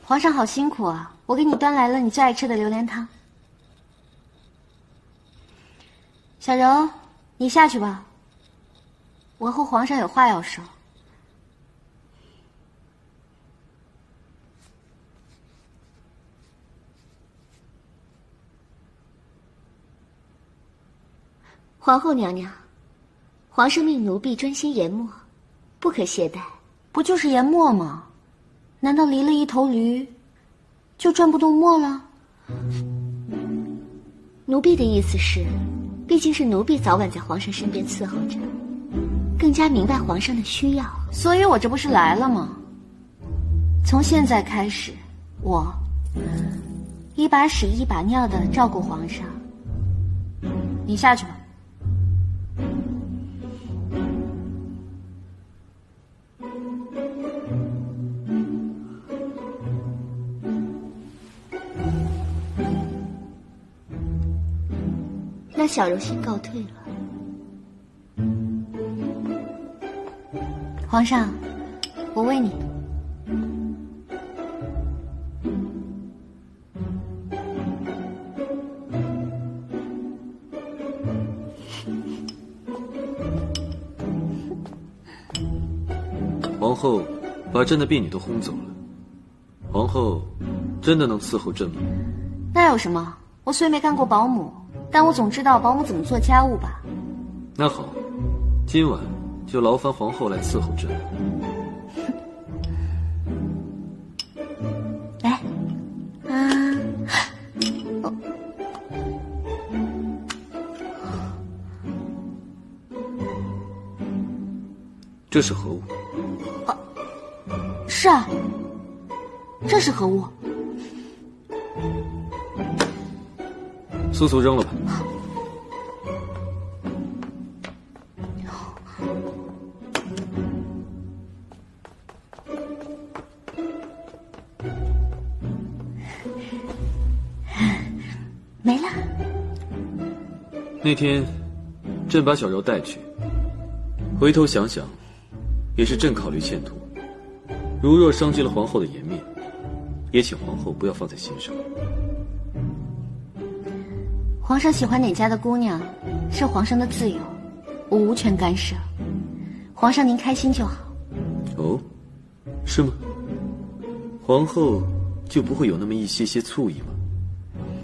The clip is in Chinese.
皇上好辛苦啊！我给你端来了你最爱吃的榴莲汤。小柔，你下去吧，我和皇上有话要说。皇后娘娘，皇上命奴婢专心研墨，不可懈怠。不就是研墨吗？难道离了一头驴，就转不动墨了？奴婢的意思是，毕竟是奴婢早晚在皇上身边伺候着，更加明白皇上的需要。所以我这不是来了吗？从现在开始，我一把屎一把尿的照顾皇上。你下去吧。那小柔先告退了。皇上，我喂你。皇后把朕的婢女都轰走了，皇后真的能伺候朕吗？那有什么？我虽没干过保姆，但我总知道保姆怎么做家务吧。那好，今晚就劳烦皇后来伺候朕。来，这是何物？是啊，这是何物？速速扔了吧。没了。那天，朕把小柔带去，回头想想，也是朕考虑前途。如若伤及了皇后的颜面，也请皇后不要放在心上。皇上喜欢哪家的姑娘，是皇上的自由，我无权干涉。皇上您开心就好。哦，是吗？皇后就不会有那么一些些醋意吗？